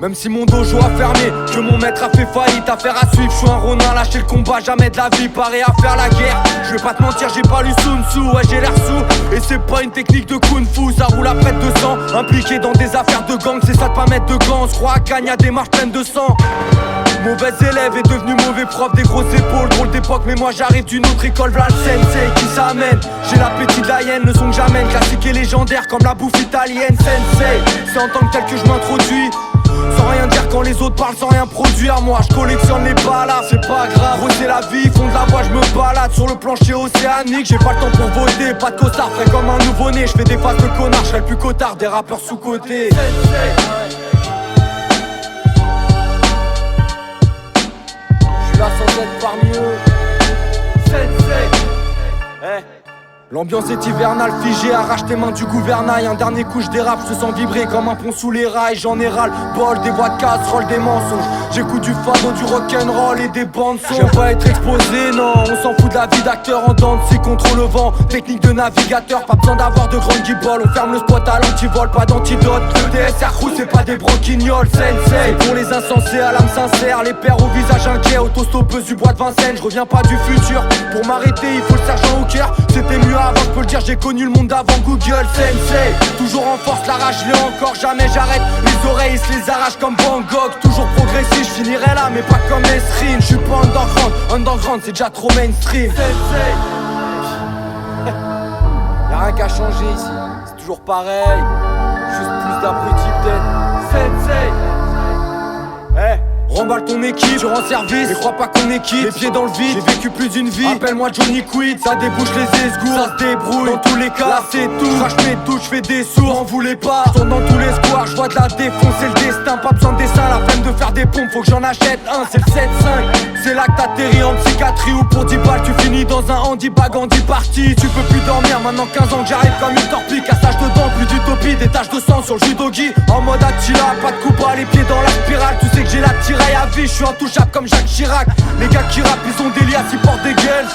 Même si mon dojo a fermé, que mon maître a fait faillite, affaire à suivre, je suis un ronin, lâcher le combat, jamais de la vie, paré à faire la guerre. Je vais pas te mentir, j'ai pas lu Sun Tzu, ouais j'ai l'air sous. Et c'est pas une technique de kung fu, ça roule à pète de sang. Impliqué dans des affaires de gang, c'est ça de pas mettre de gants. On se croit à Cannes, y'a des marches pleines de sang. Mauvais élève est devenu mauvais prof, des grosses épaules, drôle d'époque. Mais moi j'arrive d'une autre école, v'là le sensei qui s'amène. J'ai l'appétit de la hyène, le son que j'amène, classique et légendaire comme la bouffe italienne. Sensei, c'est en tant que tel que je m'introduis. Sans rien dire quand les autres parlent, sans rien produire. Moi je collectionne les balades, c'est pas grave. Rosser la vie, fond de la voie, je me balade sur le plancher océanique. J'ai pas le temps pour voter, pas de costard, frais comme un nouveau-né. Je fais des faces de connard, je serai le plus cotard des rappeurs sous-cotés. Là sans être parmi eux. Sensei. L'ambiance est hivernale, figée, arrache tes mains du gouvernail. Un dernier coup je dérape, je te sens vibrer comme un pont sous les rails. J'en ai ras le bol, des voix de casserole, des mensonges. J'écoute du fado, du rock'n'roll et des bandes son. J'aime pas être exposé, non, on s'en fout de la vie d'acteur en dents de scie contre le vent. Technique de navigateur, pas besoin d'avoir de grandes guibolles. On ferme le spot à l'antivol, pas d'antidote. Le DSR crew, c'est pas des broquignoles, sensei. Pour les insensés à l'âme sincère, les pères au visage inquiet, autostoppeuse du bois de Vincennes. Je reviens pas du futur, pour m'arrêter il faut le sergent au cœur. C'était mieux avant, je peux le dire, j'ai connu le monde d'avant Google. Sensei, toujours en force, la rage l'ai encore, jamais j'arrête. Les oreilles se les arrachent comme Van Gogh. Toujours progressif, je finirai là mais pas comme Esrine. Je suis pas underground, c'est déjà trop mainstream. Sensei. Y'a rien qu'à changer ici, c'est toujours pareil. Juste plus d'abrutis peut-être. Sensei. Remballe ton équipe, je rends service. Et crois pas qu'on est quitte, les pieds dans le vide. J'ai vécu plus d'une vie, appelle-moi Johnny Quid. Ça débouche les esgours, ça se débrouille. Dans tous les cas, là c'est tout. Crache mes touches, je fais des sourds, en voulez pas. Je tourne dans tous les squares, je vois de la défonce, c'est le destin. Pas besoin de dessin, la flemme de faire des pompes. Faut que j'en achète un, c'est le 7-5. C'est là que t'atterris en psychiatrie. Ou pour 10 balles, tu finis dans un handibag en 10 parties. Tu peux plus dormir, maintenant 15 ans que j'arrive comme une torpille. Cassage de dents, plus d'utopie, des taches de sang sur le judogi. En mode Attila, pas de coup bas, les pieds dans la spirale. Tu sais que j'ai la tiraille à vie, je suis intouchable comme Jacques Chirac. Les gars qui rappent, ils ont des liasses, ils portent des gueules.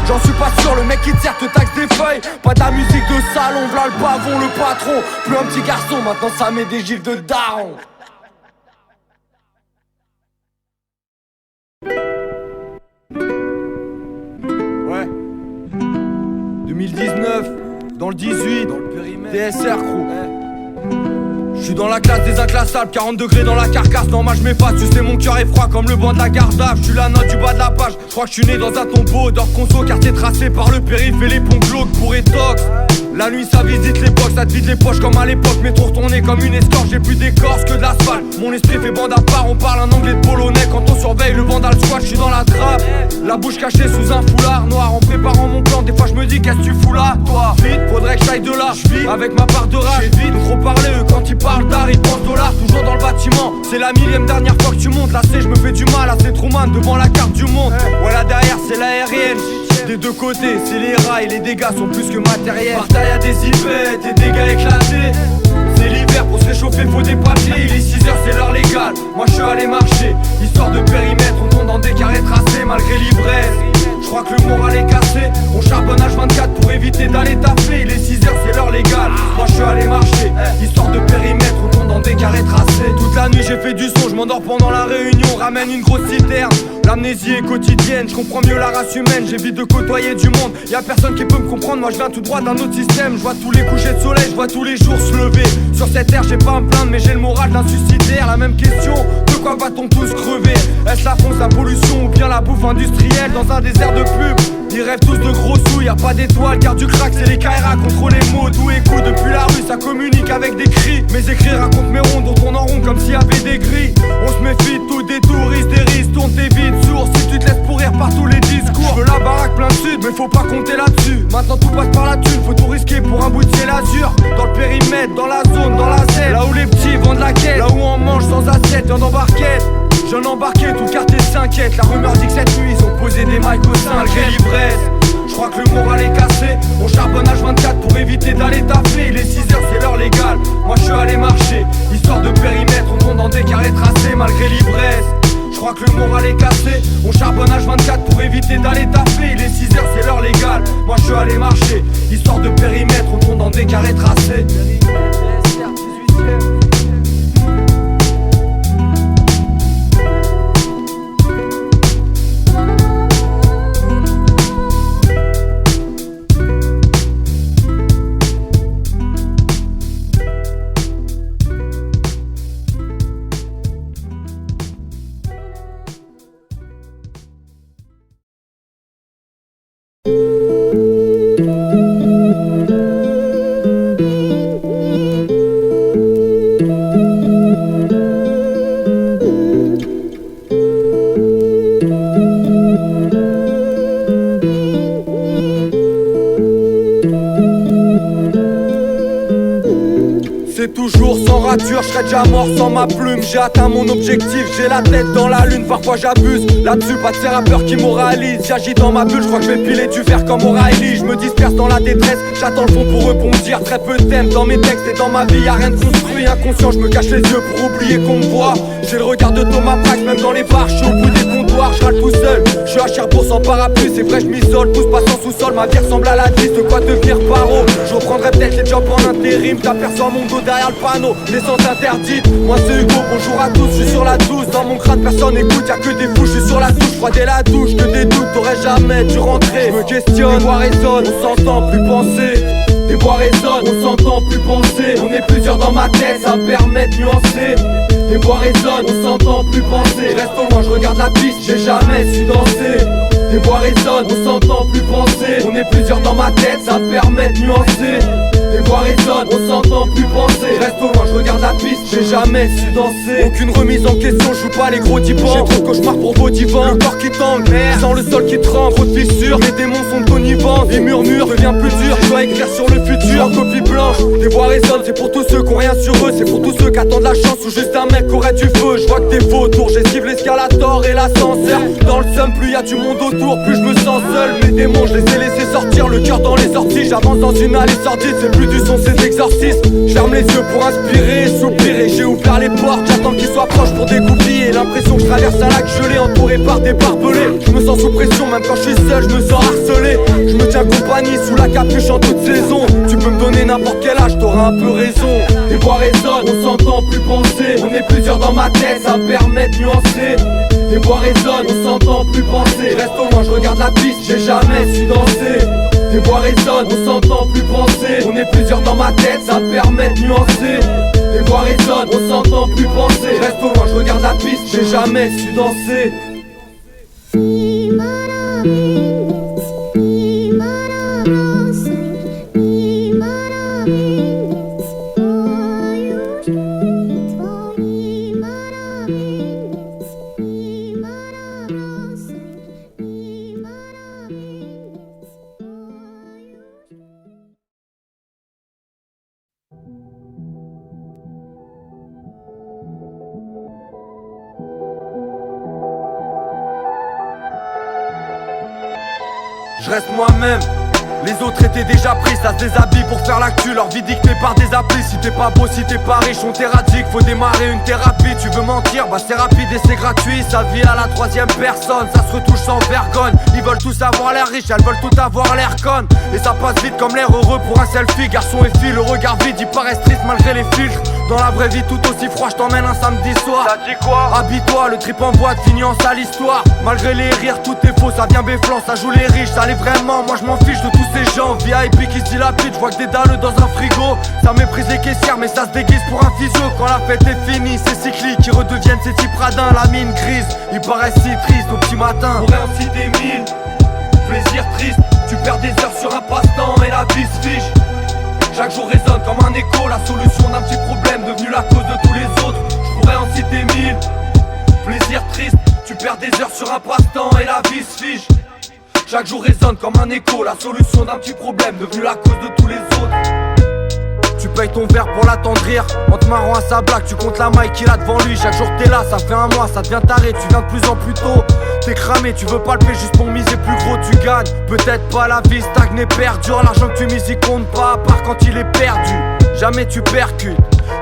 J'en suis pas sûr, le mec qui te sert te taxe des feuilles. Pas de la musique de salon, v'là le pavon, le patron. Plus un petit garçon, maintenant ça met des gifs de daron. Ouais 2019, dans le 18, dans le périmètre DSR crew. Je suis dans la classe des inclassables, 40 degrés dans la carcasse. Normal je m'efface, tu sais mon cœur est froid comme le banc de la Gardave. Je suis la note du bas de la page, je crois que je suis né dans un tombeau d'or conso, quartier tracé par le périph' et les ponts glauques pour étox. La nuit ça visite les box, ça te vide les poches comme à l'époque. Métro retourné comme une escorte, j'ai plus d'écorce que de l'asphalte. Mon esprit fait bande à part, on parle un anglais de polonais. Quand on surveille le vandal squat, je suis dans la trappe. La bouche cachée sous un foulard noir. En préparant mon plan, des fois je me dis qu'est-ce que tu fous là, toi. Vite, faudrait que j'aille de là, je vis avec ma part de rage. J'ai vite trop parlé, eux quand ils parlent d'art, ils pensent dollars. Toujours dans le bâtiment, c'est la millième dernière fois que tu montes. Là c'est je me fais du mal, là c'est Truman devant la carte du monde. Voilà derrière c'est l'aérienne. Des deux côtés, c'est les rails, les dégâts sont plus que matériels. Par derrière y'a des hypettes, des dégâts éclatés. C'est l'hiver, pour se réchauffer faut des papiers. Il est 6h, c'est l'heure légale, moi je suis allé marcher. Histoire de périmètre, on tombe dans des carrés tracés malgré l'ivresse. Je crois que le moral est cassé, on charbonne H24 pour éviter d'aller taffer. Il est 6h, c'est l'heure légale, moi je suis allé marcher. Histoire de périmètre, on tombe dans des carrés tracés. Toute la nuit j'ai fait du son, je m'endors pendant la réunion. Ramène une grosse citerne, l'amnésie est quotidienne. Je comprends mieux la race humaine, j'évite de côtoyer du monde. Y'a personne qui peut me comprendre, moi je viens tout droit d'un autre système. Je vois tous les couchers de soleil, je vois tous les jours se lever. Sur cette terre j'ai pas à me plaindre mais j'ai le moral d'un suicidaire. La même question, de quoi va-t-on tous crever? Est-ce la fonce, la pollution ou bien la bouffe industrielle dans un désert de pub? Ils rêvent tous de gros sous, y'a pas d'étoiles, garde du crack, c'est les KRA contre les mots. Tout écoute depuis la rue, ça communique avec des cris. Mes écrits racontent mes rondes, on tourne en rond comme s'il y avait des grilles. On se méfie de tout des touristes, des risques, tourne tes vides sourds. Si tu te laisses pourrir par tous les discours. Je veux la baraque plein sud, mais faut pas compter là-dessus. Maintenant tout passe par la thune, faut tout risquer pour un bout de ciel azur. Dans le périmètre, dans la zone, dans la Z. Là où les petits vendent la quête, là où on mange sans assiette, viande en barquette. J'en embarqué, tout le quartier s'inquiète. La rumeur dit que cette nuit ils ont posé des mics au sein malgré l'ivresse. Je crois que le moral est cassé, on charbonne H24 pour éviter d'aller taffer. Il est 6h, c'est l'heure légale, moi je suis allé marcher. Histoire de périmètre, on tombe dans des carrés tracés malgré l'ivresse. Je crois que le moral est cassé, on charbonne H24 pour éviter d'aller taffer. Il est 6h, c'est l'heure légale, moi je suis allé marcher. Histoire de périmètre, on tombe dans des carrés tracés. serai toujours sans rature, je serai déjà mort sans ma plume. J'ai atteint mon objectif, j'ai la tête dans la lune. Parfois j'abuse, là-dessus pas de ces rappeurs qui moralisent. J'agis dans ma bulle, je crois que je vais piler du verre comme O'Reilly. Je me disperse dans la détresse, j'attends le fond pour eux pour me dire. Très peu de thèmes dans mes textes et dans ma vie, y'a rien de construit. Inconscient, je me cache les yeux pour oublier qu'on me voit. J'ai le regard de Thomas Brax, même dans les bars, je suis au bout des comptoirs, je râle tout seul. Je suis à Cherbourg sans parapluie, c'est vrai je m'isole. Tous passe en sous-sol, ma vie ressemble à la 10, de quoi devenir paro. Je reprendrai peut-être les jobs en intérim, t'aperçois mon dos derrière le panneau, descente interdite. Moi c'est Hugo, bonjour à tous, je suis sur la 12. Dans mon crâne personne n'écoute, y'a que des fous, je suis sur la touche. Froid dès la douche, que des doutes, t'aurais jamais dû rentrer. Je me questionne, les voix résonnent, on s'entend plus penser. Les voix résonnent, on s'entend plus penser. On est plusieurs dans ma tête, ça me permet de nuancer. Les voix résonnent, on s'entend plus penser. Je reste au loin, je regarde la piste, j'ai jamais su danser. Les voix résonnent, on s'entend plus penser. On est plusieurs dans ma tête, ça me permet de nuancer. Les voix résonnent, on s'entend plus penser. Je reste au loin, je regarde la piste, j'ai jamais su danser. Aucune remise en question, je joue pas les gros divans. J'ai trop de cauchemars pour vos divans. Le corps qui tangue, sans le sol qui tremble. Trop de fissures, les démons sont de connivence. Les murmures devient plus dur, je dois écrire sur le futur en copie blanche. Les voix résonnent, c'est pour tous ceux qui ont rien sur eux. C'est pour tous ceux qui attendent la chance ou juste un mec qui aurait du feu. Je vois que t'es faux autour, j'esquive l'escalator et l'ascenseur. Dans le seum, plus y a du monde autour, plus je me sens seul. Mes démons, je les ai laissés sortir, le cœur dans les orties. J'avance dans une allée sordide, c'est plus du son, c'est exorcisme. Je ferme les yeux pour inspirer, soupirer. J'ai ouvert les portes, j'attends qu'ils soient proches pour dégoupiller. L'impression que je traverse un lac gelé, entouré par des barbelés. Je me sens sous pression, même quand je suis seul, je me sens harcelé. Je me tiens compagnie sous la capuche en toute saison. Tu peux me donner n'importe quel âge, t'auras un peu raison. Les voix résonnent, on s'entend plus penser. On est plusieurs dans ma tête, ça me permet de nuancer. Les voix résonnent, on s'entend plus penser. Je reste au loin, je regarde la piste, j'ai jamais su danser. Les voix résonnent, on s'entend plus penser. On est plusieurs dans ma tête, ça me permet de nuancer. Les voix résonnent, on s'entend plus penser. Je reste au loin, je regarde la piste, j'ai jamais su danser. Je reste moi-même, les autres étaient déjà pris, ça se déshabille pour faire l'actu. Leur vie dictée par des applis, si t'es pas beau, si t'es pas riche, on t'éradique. Faut démarrer une thérapie, tu veux mentir, bah c'est rapide et c'est gratuit. Sa vie à la troisième personne, ça se retouche sans vergogne. Ils veulent tous avoir l'air riche, elles veulent tout avoir l'air conne. Et ça passe vite comme l'air heureux pour un selfie. Garçon et fille, le regard vide, ils paraissent tristes malgré les filtres. Dans la vraie vie tout aussi froid, je t'emmène un samedi soir. Ça dit quoi? Habille-toi, le trip en boîte finit en sale histoire. Malgré les rires, tout est faux, ça vient béflant, ça joue les riches, ça l'est vraiment. Moi je m'en fiche de tous ces gens VIP qui se dilapident, je vois que des dalles dans un frigo. Ça méprise les caissières mais ça se déguise pour un physio. Quand la fête est finie, c'est cyclique, qui redeviennent ces types radins. La mine grise, ils paraissent si tristes au petit matin. Pourrait en citer mille, plaisir triste. Tu perds des heures sur un passe-temps et la vie se fiche. Chaque jour résonne comme un écho, la solution d'un petit problème devenu la cause de tous les autres. Je pourrais en citer mille, plaisir triste. Tu perds des heures sur un passe-temps et la vie se fiche. Chaque jour résonne comme un écho, la solution d'un petit problème devenu la cause de tous les autres. Tu payes ton verre pour l'attendrir, en te marrant à sa blague, tu comptes la maille qu'il a devant lui. Chaque jour t'es là, ça fait un mois, ça devient taré, tu viens de plus en plus tôt. T'es cramé, tu veux palper juste pour miser plus gros, tu gagnes. Peut-être pas, la vie stagne et perdure. L'argent que tu mises il compte pas, à part quand il est perdu. Jamais tu percutes,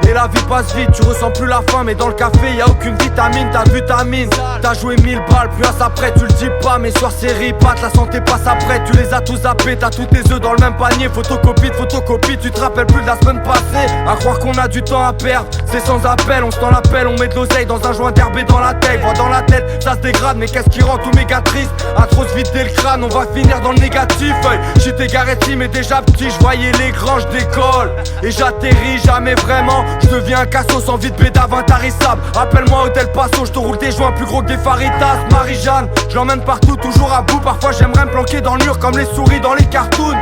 et la vie passe vite, tu ressens plus la faim. Mais dans le café y'a aucune vitamine, t'as vu ta mine. T'as joué 1000 balles, plus à sa prête, tu le dis pas. Mais soir c'est ripat, la santé passe après. Tu les as tous zappés, t'as tous tes œufs dans le même panier. Photocopie de photocopie, tu te rappelles plus de la semaine passée. À croire qu'on a du temps à perdre, c'est sans appel. On se tend l'appel, on met de l'oseille dans un joint d'herbe et dans la tête. Voix dans la tête, ça se dégrade, mais qu'est-ce qui rend tout méga triste? À trop se vider le crâne, on va finir dans le négatif. J'étais garetti mais déjà petit, je voyais les grands, je décolle. Et j'atterris jamais vraiment, je deviens un cassos sans vie de bédave intarissable. Appelle-moi Hôtel Passo, je te roule des joints plus gros que des faritas. Marie-Jeanne, je l'emmène partout, toujours à bout. Parfois j'aimerais me planquer dans le mur comme les souris dans les cartoons.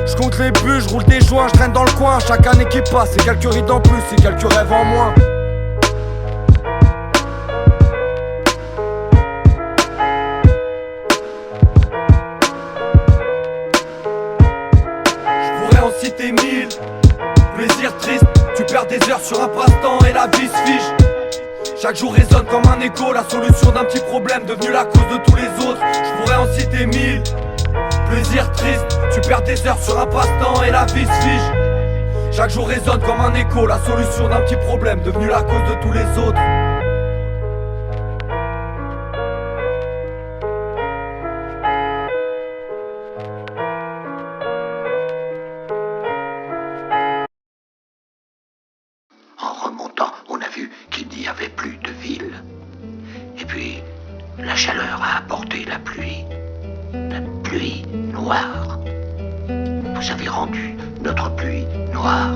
Je compte les buts, je roule des joints, je traîne dans le coin. Chaque année qui passe, c'est quelques rides en plus, c'est quelques rêves en moins. Je pourrais en citer mille, plaisir triste. Tu perds des heures sur un passe-temps et la vie se fige. Chaque jour résonne comme un écho, la solution d'un petit problème devenue la cause de tous les autres. Je pourrais en citer 1000. Plaisir triste, tu perds des heures sur un passe-temps et la vie se fige. Chaque jour résonne comme un écho, la solution d'un petit problème devenue la cause de tous les autres. En remontant, on a vu qu'il n'y avait plus de ville. Et puis, la chaleur a apporté la pluie noire. Vous avez rendu notre pluie noire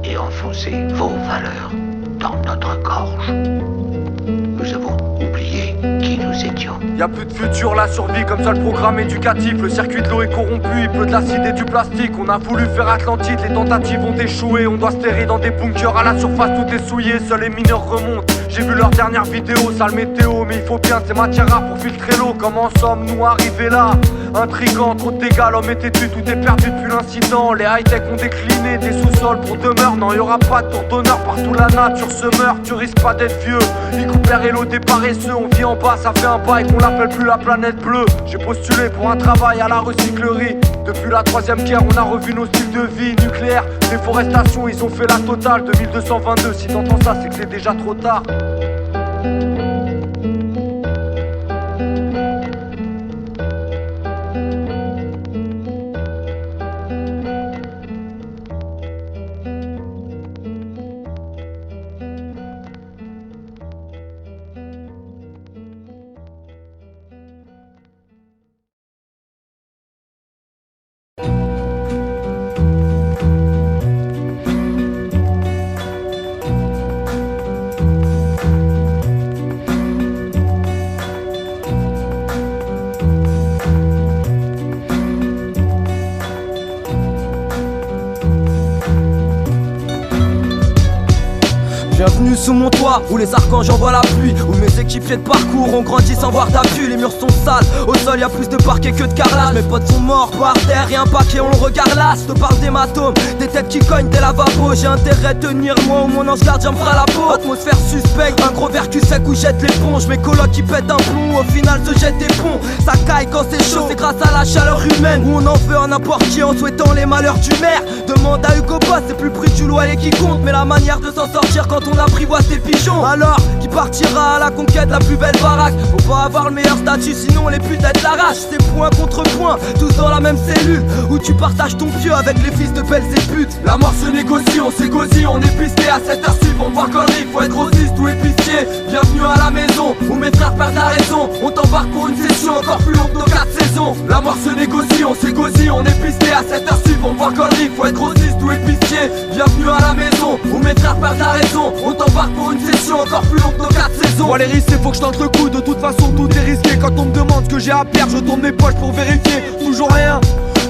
et enfoncé vos valeurs dans notre gorge. Nous avons oublié qui nous étions. Y'a plus de futur, la survie comme ça le programme éducatif. Le circuit de l'eau est corrompu, il pleut de l'acide et du plastique. On a voulu faire Atlantide, les tentatives ont échoué. On doit se terrer dans des bunkers, à la surface tout est souillé. Seuls les mineurs remontent, j'ai vu leur dernière vidéo. Sale météo, mais il faut bien de ces matières rares pour filtrer l'eau. Comment sommes-nous arrivés là? Intriguant, trop de dégâts, l'homme est têtu, tout est perdu depuis l'incident. Les high-tech ont décliné des sous-sols pour demeure. Non, y'aura pas de tour d'honneur, partout la nature se meurt. Tu risques pas d'être vieux, ils coupent l'air et l'eau des paresseux. On vit en bas, ça fait un bail qu'on l'appelle plus la planète bleue. J'ai postulé pour un travail à la recyclerie. Depuis la 3ème guerre, on a revu nos styles de vie. Nucléaire, déforestation, ils ont fait la totale. 2222, si t'entends ça, c'est que c'est déjà trop tard. Bienvenue sous mon toit, où les archanges envoient la pluie, où mes équipiers de parcours ont grandi sans voir d'appui. Les murs sont sales, au sol y'a plus de parquet que de carrelage. Mes potes sont morts par terre et un paquet on le regarde là. Je te parle d'hématomes, des têtes qui cognent des lavabos. J'ai intérêt de tenir moi ou mon ange gardien me fera la peau. Atmosphère suspecte, un gros verre cul sec où jette l'éponge. Mes colocs qui pètent un plomb, au final se jettent des ponts. Ça caille quand c'est chaud, c'est grâce à la chaleur humaine. Où on en veut à n'importe qui en souhaitant les malheurs du maire. Demande à Hugo Boss, c'est plus le prix du loyer qui compte, mais la manière de s'en sortir quand on apprivoise tes pigeons. Alors, qui partira à la conquête de la plus belle baraque? Faut pas avoir le meilleur statut, sinon les putains l'arrachent. C'est point contre point, tous dans la même cellule, où tu partages ton pieu avec les fils de belles et putes. La mort se négocie, on s'égosie, on est pisté. À cette heure-ci, on voit connerie, faut être grossiste ou épicier. Bienvenue à la maison, où mes frères perdent la raison. On t'embarque pour une session encore plus longue que nos 4 saisons. La mort se négocie, on s'égosie, on est pisté. À cette heure-ci, on voit connerie, faut être grossiste ou épicier. Bienvenue à la maison, où mes frères perdent la raison. On t'embarque pour une session encore plus longue que nos 4 saisons. Moi les risques, c'est faut que je tente le coup, de toute façon tout est risqué. Quand on me demande ce que j'ai à perdre, je tourne mes poches pour vérifier. Toujours rien,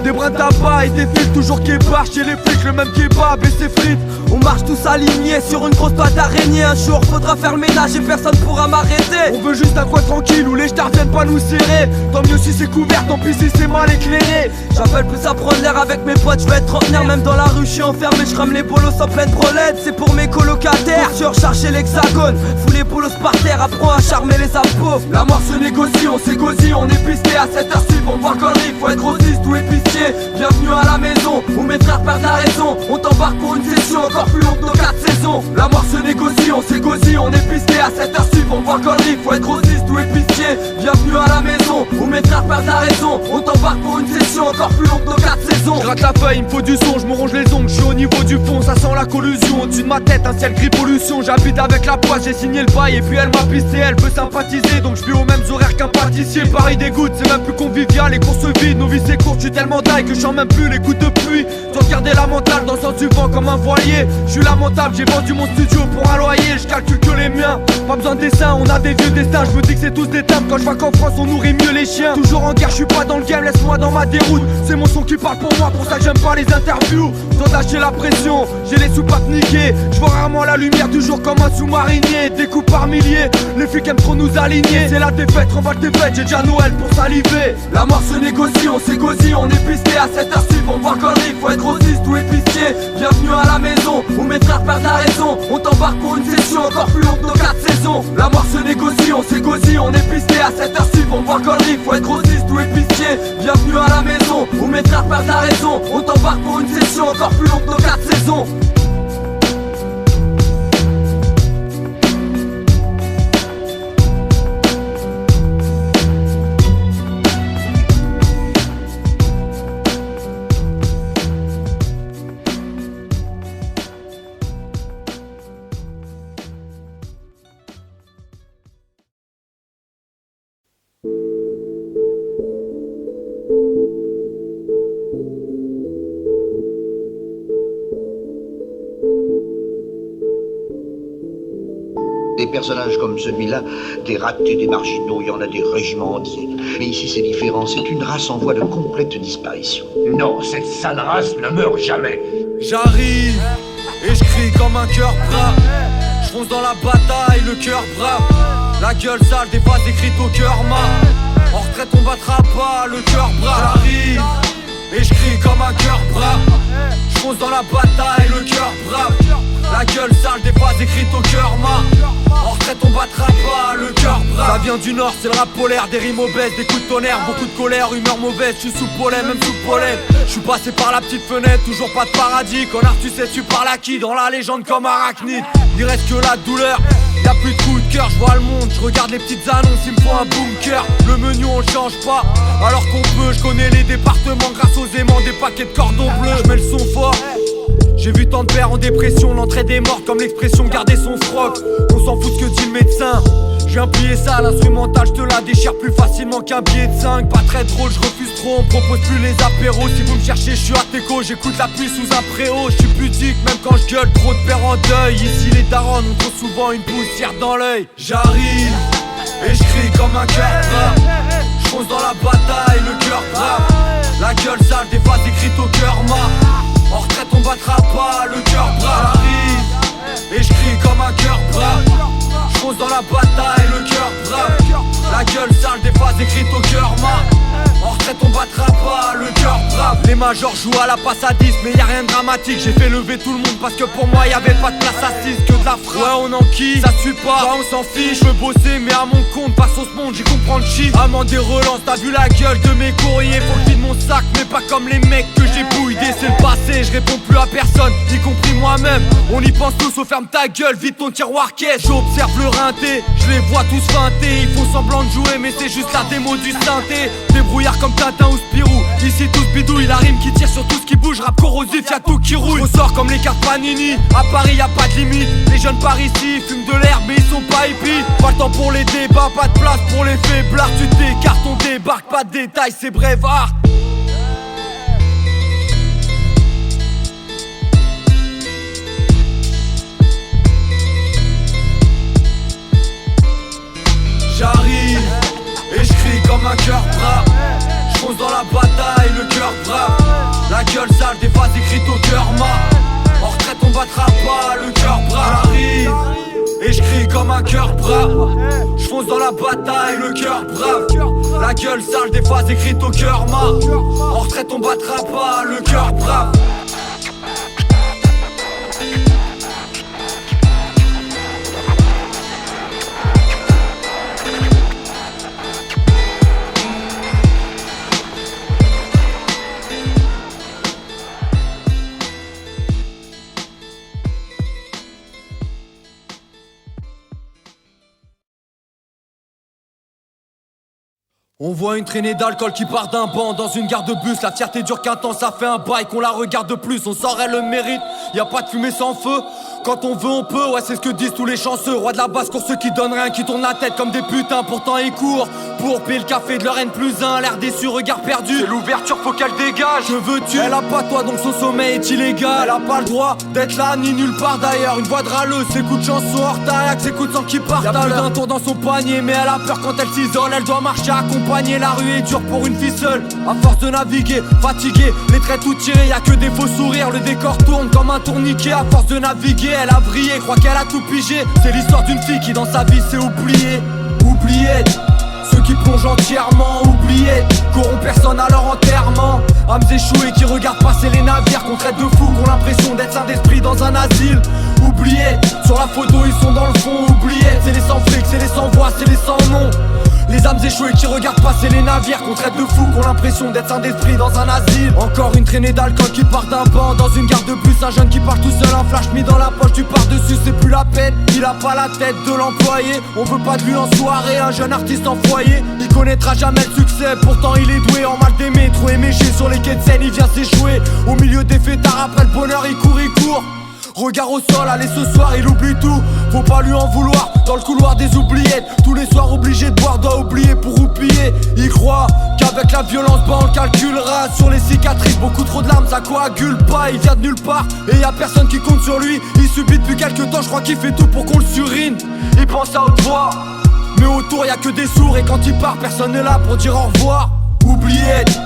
des brins de tabac et des fils toujours kebab. Chez les flics, le même kebab et ses frites. On marche tous alignés sur une grosse toile d'araignée. Un jour faudra faire le ménage et personne pourra m'arrêter. On veut juste un coin tranquille où les stars viennent pas nous serrer. Tant mieux si c'est couvert, tant pis si c'est mal éclairé. J'appelle plus à prendre l'air avec mes potes, je vais être trentenaire. Même dans la rue je suis enfermé, je crame les bolos en pleine brolette. C'est pour mes colocataires, surcharger l'hexagone. Fous les bolos par terre, apprends à charmer les impôts. La mort se négocie, on s'égosie, on est pisté. À cette heure-ci, on voit connerie, faut être grossiste ou épicier. Bienvenue à la maison, où mes frères perdent la raison. On t'embarque pour une session encore plus longue que nos 4 saisons. La mort se négocie, on s'égosie, on est pisté. À cette heure-ci, on voit connerie, faut être grossiste ou épicier. Bienvenue à la maison, où mes frères perdent la raison. On t'embarque pour une session encore plus longue que nos 4 saisons. Je gratte la feuille, il me faut du son, je me ronge les ongles. Je suis au niveau du fond, ça sent la collusion. Au-dessus de ma tête, un ciel gris pollution. J'habite avec la poisse, j'ai signé le bail. Et puis elle m'a pisté, elle veut sympathiser. Donc je vis aux mêmes horaires qu'un pâtissier. Paris dégoûte, c'est même plus convivial. Les courses vides, nos vies c'est court, je suis tellement taille que je sens même plus les gouttes de pluie. Dois garder la mentale dans le sens du vent comme un voilier. Je suis lamentable, j'ai vendu mon studio pour un loyer. Je calcule que les miens, pas besoin de dessin, on a des vieux destins. Je me dis que c'est tous des termes, quand je vois qu'en France on nourrit mieux les chiens. Toujours en guerre, je suis pas dans le game, laisse-moi dans ma déroute. C'est mon son qui parle pour moi, pour ça que j'aime pas les interviews. Sans lâcher la pression, j'ai les soupapes niquées. Je vois rarement la lumière du jour comme un sous-marinier. Découpe par milliers, les flics aiment trop nous aligner. C'est la défaite, remballe tes fêtes, j'ai déjà Noël pour saliver. La mort se négocie, on s'égosie, on est pisté. À cette heure-ci, on voit connerie, faut être grossiste ou épicier. Bienvenue à la maison, perdre la raison. On t'embarque pour une session encore plus longue que nos 4 saisons. La mort se négocie, on s'est gossi, on est pisté. À cette heure-ci pour me voir connerie, faut être grossiste ou épicier. Bienvenue à la maison, où mes frères perdent la raison. On t'embarque pour une session encore plus longue que nos 4 saisons. Des personnages comme celui-là, des ratés, des marginaux, il y en a des régiments entiers. Mais ici c'est différent, c'est une race en voie de complète disparition. Non, cette sale race ne meurt jamais. J'arrive et je crie comme un cœur brave. Je fonce dans la bataille, le cœur brave. La gueule sale, des phrases écrites au cœur mat. En retraite on battra pas, le cœur brave. J'arrive et je crie comme un cœur brave. Je fonce dans la bataille, le cœur brave. La gueule sale, des phrases écrites au cœur mat. En retraite on battra pas, le cœur brave. Ça vient du nord, c'est le rap polaire, des rimes obèses, des coups de tonnerre, beaucoup de colère, humeur mauvaise, je suis sous pollen, même sous pollen. Je suis passé par la petite fenêtre, toujours pas de paradis. Connard, tu sais tu parles à qui? Dans la légende comme arachnide. Il reste que la douleur, y'a plus de coups de cœur, je vois le monde, je regarde les petites annonces, il me faut un bunker. Le menu on le change pas, alors qu'on peut, je connais les départements grâce aux aimants, des paquets de cordons bleus. Je mets le son fort. J'ai vu tant de pères en dépression, l'entrée des morts comme l'expression garder son froc. On s'en fout ce que dit le médecin. J'ai un billet sale, instrumental, je te la déchire plus facilement qu'un billet de 5. Pas très drôle, je refuse trop, on me propose plus les apéros. Si vous me cherchez, je suis artéco, j'écoute la pluie sous un préau. Je suis pudique, même quand je gueule, trop de pères en deuil. Ici les darons ont trop souvent une poussière dans l'œil. J'arrive et je crie comme un cœur brave. Je fonce dans la bataille, le cœur brave. La gueule sale, des phrases écrites au cœur mat. En retraite on battra pas, le cœur brave. J'arrive et je crie comme un cœur brave. Je fonce dans la bataille, le cœur brave. La gueule sale, des phrases écrites au cœur mat. En retraite on battra pas, le cœur brave. Les majors jouent à la passe à 10, mais y'a rien de dramatique. J'ai fait lever tout le monde parce que pour moi y'avait pas de place assise, que de la frappe. Ouais on enquille, ça suit pas, ouais, on s'en fiche. Je veux bosser mais à mon compte, pas sauce monde, j'y comprends le chiffre. Amant des relances, t'as vu la gueule de mes courriers. Faut que je vide mon sac, mais pas comme les mecs que j'ai bouillés. C'est le passé, je réponds plus à personne, y compris moi-même. On y pense tous, ferme ta gueule, vide ton tiroir caisse. J'observe le rinté, je les vois tous feinter. Ils font semblant de jouer mais c'est juste la démo du synthé. Débrouillard comme Tintin ou Spirou, ici tous bidouille, la rime qui tire sur tout ce qui bouge. Rap corrosif, y'a tout qui roule. Ressort comme les cartes Panini, à Paris y'a pas de limite. Les jeunes par ici fument de l'herbe mais ils sont pas hippies. Pas le temps pour les débats, pas de place pour les faiblards. Tu t'écartes, on débarque, pas de détails, c'est Brevard. J'arrive et je crie comme un cœur brave. Je fonce dans la bataille, le cœur brave. La gueule sale, des phrases écrites au cœur mat. En retraite on battra pas, le cœur brave. J'arrive et je crie comme un cœur brave. Je fonce dans la bataille, le cœur brave. La gueule sale, des phrases écrites au cœur mat. En retraite on battra pas, le cœur brave. On voit une traînée d'alcool qui part d'un banc dans une gare de bus. La fierté dure qu'un temps, ça fait un bail qu'on la regarde plus. On sort, elle le mérite, y a pas de fumée sans feu. Quand on veut on peut, ouais c'est ce que disent tous les chanceux. Roi de la basse course qui donnent rien, qui tournent la tête comme des putains. Pourtant ils courent pour payer le café de leur N+1. L'air déçu, regard perdu, c'est l'ouverture, faut qu'elle dégage. Je veux tuer, elle a pas toi donc son sommeil est illégal. Elle a pas le droit d'être là ni nulle part d'ailleurs. Une voix de râleuse, ses coups de chanson hors taille, avec ses coups de sang qui partent. Y'a plus d'un tour dans son panier, mais elle a peur quand elle s'isole. Elle doit marcher accompagnée, la rue est dure pour une fille seule. À force de naviguer, fatiguée, les traits tout tirés, y'a que des faux sourires. Le décor tourne comme un tourniquet. À force de naviguer, elle a brillé, croit qu'elle a tout pigé. C'est l'histoire d'une fille qui dans sa vie s'est oubliée. Oubliette, ceux qui plongent entièrement, oubliés, qu'auront personne à leur enterrement. Âmes échouées qui regardent passer les navires, qu'on traite de fous, qu'on l'impression d'être saint d'esprit dans un asile. oubliettes. Sur la photo ils sont dans le fond, oubliettes. C'est les sans fric, c'est les sans voix, c'est les sans nom. Les âmes échouées qui regardent passer les navires, qu'on traite de fous, qu'on a l'impression d'être un d'esprit dans un asile. Encore une traînée d'alcool qui part d'un banc dans une gare de bus. Un jeune qui parle tout seul, un flash mis dans la poche du par-dessus. C'est plus la peine, il a pas la tête de l'employé. On veut pas de lui en soirée, un jeune artiste en foyer. Il connaîtra jamais le succès, pourtant il est doué en mal d'aimer. Trop éméché sur les quais de Seine, il vient s'échouer. Au milieu des fêtards, après le bonheur il court, il court. Regard au sol, allez ce soir il oublie tout. Faut pas lui en vouloir, dans le couloir des oubliettes. Tous les soirs obligé de boire, doit oublier pour roupiller. Il croit qu'avec la violence, bah on le calculera. Sur les cicatrices, beaucoup trop de larmes, ça coagule pas. Il vient de nulle part, et y a personne qui compte sur lui. Il subit depuis quelques temps, je crois qu'il fait tout pour qu'on le surine. Il pense à haute voix, mais autour y a que des sourds. Et quand il part, personne n'est là pour dire au revoir. Oubliettes,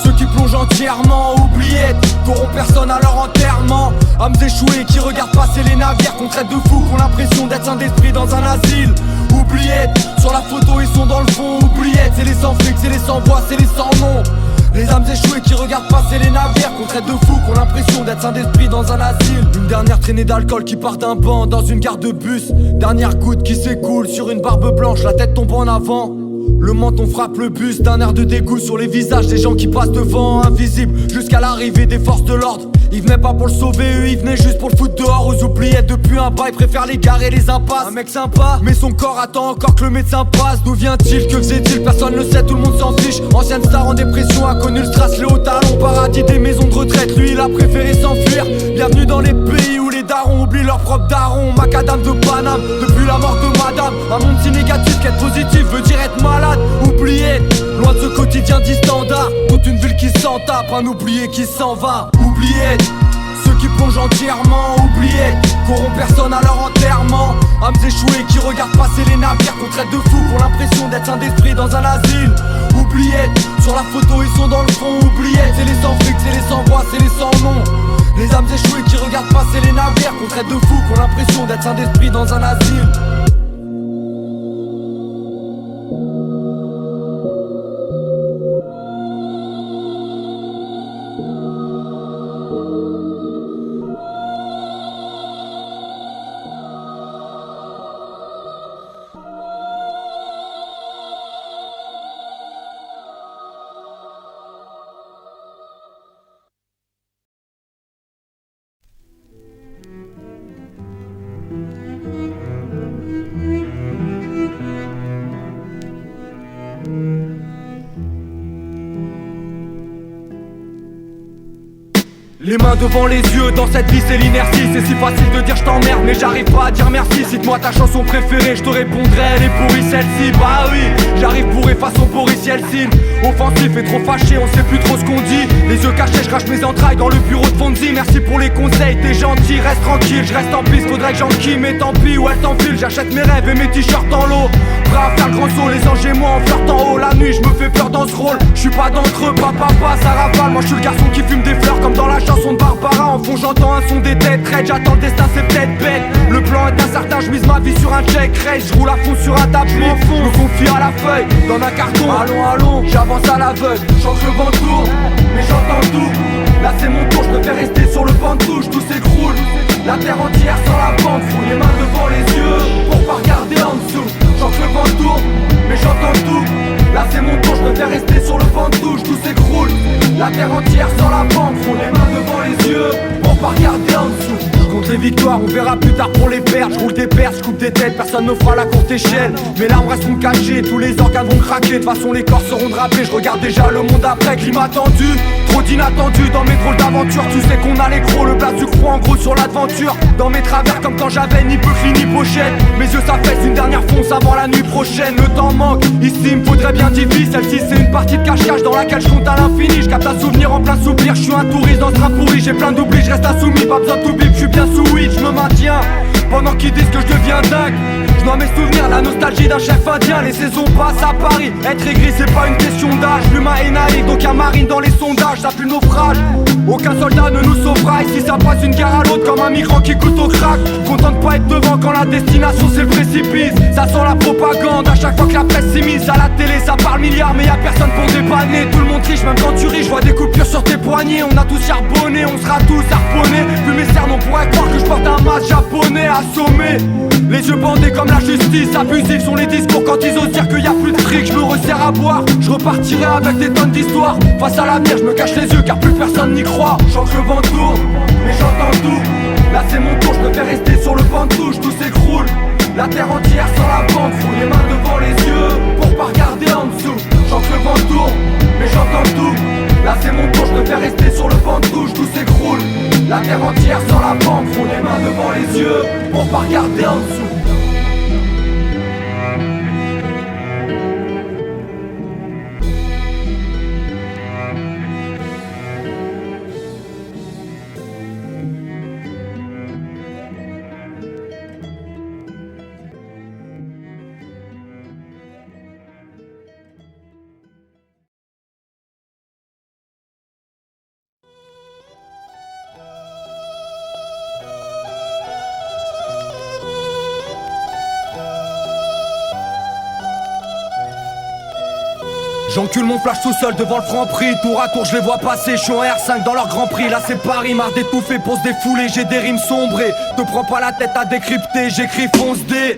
ceux qui plongent entièrement, oubliettes, qu'auront personne à leur enterrement. Âmes échouées qui regardent passer les navires, qu'on traite de fous, qu'on a l'impression d'être un d'esprit dans un asile. Oubliettes, sur la photo ils sont dans le fond, oubliettes. C'est les sans fric, c'est les sans voix, c'est les sans nom. Les âmes échouées qui regardent passer les navires, qu'on traite de fous, qu'on a l'impression d'être un d'esprit dans un asile. Une dernière traînée d'alcool qui part d'un banc dans une gare de bus. Dernière goutte qui s'écoule sur une barbe blanche, la tête tombe en avant. Le menton frappe le bus d'un air de dégoût sur les visages des gens qui passent devant, invisibles jusqu'à l'arrivée des forces de l'ordre. Ils venaient pas pour le sauver, eux ils venaient juste pour le foutre dehors. Aux oubliettes depuis un bail, préfèrent les gares et les impasses. Un mec sympa, mais son corps attend encore que le médecin passe. D'où vient-il, que faisait-il, personne ne sait, tout le monde s'en fiche. Ancienne star en dépression, a connu le strass, les hauts talons. Paradis des maisons de retraite, lui il a préféré s'enfuir. Bienvenue dans les pays où les darons oublient leur propre daron. Macadam de Paname, depuis la mort de madame. Un monde si négatif qu'être positif veut dire être malade. Oubliettes, loin de ce quotidien dit standard. Toute une ville qui s'en tape, un oublié qui s'en va. Oubliettes, ceux qui plongent entièrement, oubliettes, qu'auront personne à leur enterrement. Âmes échouées qui regardent passer les navires, qu'on traite de fous, qu'on a l'impression d'être un d'esprit dans un asile. Oubliettes, sur la photo ils sont dans le fond, oubliettes. C'est les sans fric, c'est les sans voix, c'est les sans nom. Les âmes échouées qui regardent passer les navires, qu'on traite de fous, qu'on a l'impression d'être un d'esprit dans un asile. Les mains devant les yeux, dans cette vie c'est l'inertie. C'est si facile de dire je t'emmerde mais j'arrive pas à dire merci. Cite-moi ta chanson préférée, je te répondrai elle est pourrie celle-ci. Bah oui, j'arrive bourré façon Boris Yeltsin. Offensif et trop fâché, on sait plus trop ce qu'on dit. Les yeux cachés, je crache mes entrailles dans le bureau de Fonzie. Merci pour les conseils, t'es gentil, reste tranquille. Je reste en piste, faudrait que j'enquille, mais tant pis, où elle t'enfile. J'achète mes rêves et mes t-shirts en lot. Prêt à faire le grand saut, les anges et moi en flirtant en haut. La nuit, je me fais peur dans ce rôle. Je suis pas d'entre eux, papa, ça rafale. Moi je suis le garçon qui fume des fleurs comme dans la chanson de Barbara. En fond j'entends un son des têtes raides, j'attends le destin c'est peut-être bête. Le plan est incertain, je mise ma vie sur un check raid. Je roule à fond sur un tapis, je me confie à la feuille dans un carton. Allons, j'avance à l'aveugle, change le vent tourne, mais j'entends tout. Là c'est mon tour, je préfère rester sur le banc de touche, tout s'écroule. La terre entière sans la pente, fous les mains devant les yeux pour pas regarder en dessous. Change le vent tourne, mais j'entends tout. Là c'est mon tour, je préfère rester sur le banc de touche, tout s'écroule. La terre entière sans la pente, font les mains devant les yeux pour pas regarder en dessous. Je compte les victoires, on verra plus tard pour les perdre. Je roule des perches, je coupe des têtes, personne ne fera la courte échelle. Mes larmes resteront cachées, tous les organes vont craquer. De toute façon les corps seront drapés, je regarde déjà le monde après. Climat tendu, trop d'inattendus dans mes drôles d'aventures. Tu sais qu'on a les gros, le plat sucre en gros sur l'aventure. Dans mes travers comme quand j'avais ni Buckley ni pochette. Mes yeux s'affaissent, une dernière fonce avant la nuit prochaine. Le temps manque, ici il me faudrait bien diviser. Celle-ci c'est une partie de cache-cache dans laquelle je compte à l'infini. Je capte un souvenir en plein soupir, je suis un touriste dans ce train pourri. J'ai plein d'oublis, je reste insoumis, pas besoin de tout bip, je suis bien sous weed, je me maintiens. Pendant qu'ils disent que je deviens dingue, je dois mes souvenirs, la nostalgie d'un chef indien. Les saisons passent à Paris, être aigri c'est pas une question d'âge. L'humain est naïf, donc y'a marine dans les sondages, ça pue le naufrage. Aucun soldat ne nous sauvera ici, ça passe une gare à l'autre comme un migrant qui goûte au crack. Content de pas être devant quand la destination c'est le précipice. Ça sent la propagande à chaque fois que la presse s'immisce. À la télé ça parle milliards mais y'a personne pour dépanner. Tout le monde triche même quand tu ris, je vois des coupures sur tes poignets. On a tous charbonné, on sera tous harponnés. abonnés. Vu mes cernes on pourrait croire que je porte un masque japonais assommé. Les yeux bandés comme la justice, abusifs sont les discours quand ils osent dire qu'il y a plus de fric. Je me resserre à boire, je repartirai avec des tonnes d'histoires. Face à l'avenir je me cache les yeux car plus personne n'y croit. Je sens que le vent tourne, mais j'entends tout. Là c'est mon tour, je préfère rester sur le banc de touche, tout s'écroule. La terre entière sur la bande, fous les mains devant les yeux pour pas regarder en dessous. Je sens que le vent tourne, mais j'entends tout. Là c'est mon tour, je préfère rester sur le banc de touche, tout s'écroule. La terre entière sur la bande, fous les mains devant les yeux pour pas regarder en dessous. J'encule mon flash tout seul devant le Franprix. Tour à tour je les vois passer, je suis en R5 dans leur Grand Prix. Là c'est Paris, marre d'étouffer pour se défouler. J'ai des rimes sombrées, te prends pas la tête à décrypter. J'écris fonce D.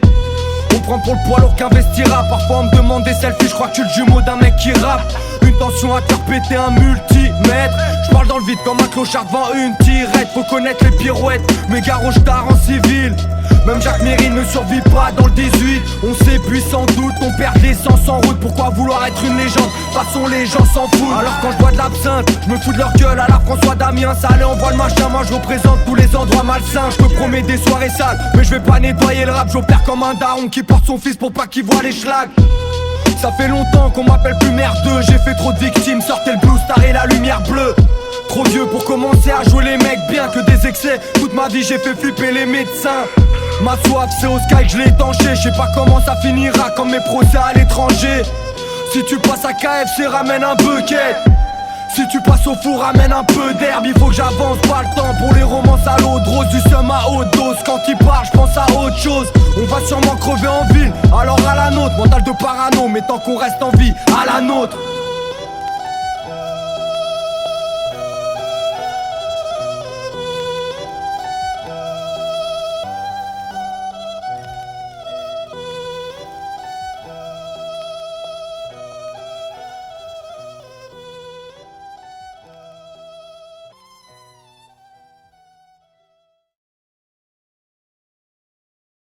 On prend pour le poids lourd qu'investira. Parfois on me demande des selfies, je crois que tu le jumeau d'un mec qui rappe. Une tension à cœur péter un multimètre. Je parle dans le vide comme un clochard devant une tirette. Faut connaître les pirouettes, mes garoches tard en civil. Même Jacques Mérine ne survit pas dans le 18. On s'épuise sans doute, on perd l'essence en route. Pourquoi vouloir être une légende? De toute façon les gens s'en foutent. Alors quand je bois de l'absinthe, je me fous de leur gueule à la François Damien. Ça allait, on voit le machin, moi je représente tous les endroits malsains. Je te promets des soirées sales, mais je vais pas nettoyer le rap. J'opère comme un daron qui porte son fils pour pas qu'il voit les schlags. Ça fait longtemps qu'on m'appelle plus merdeux. J'ai fait trop de victimes, sortez le blue star et la lumière bleue. Trop vieux pour commencer à jouer les mecs, bien que des excès. Toute ma vie j'ai fait flipper les médecins. Ma soif c'est au sky que je l'ai étanché. Je sais pas comment ça finira comme mes procès à l'étranger. Si tu passes à KFC ramène un bucket. Si tu passes au four ramène un peu d'herbe. Il faut que j'avance, pas le temps pour les romances à l'eau de rose. Du seum à haute dose, quand il part je pense à autre chose. On va sûrement crever en ville, alors à la nôtre. Mental de parano, mais tant qu'on reste en vie, à la nôtre.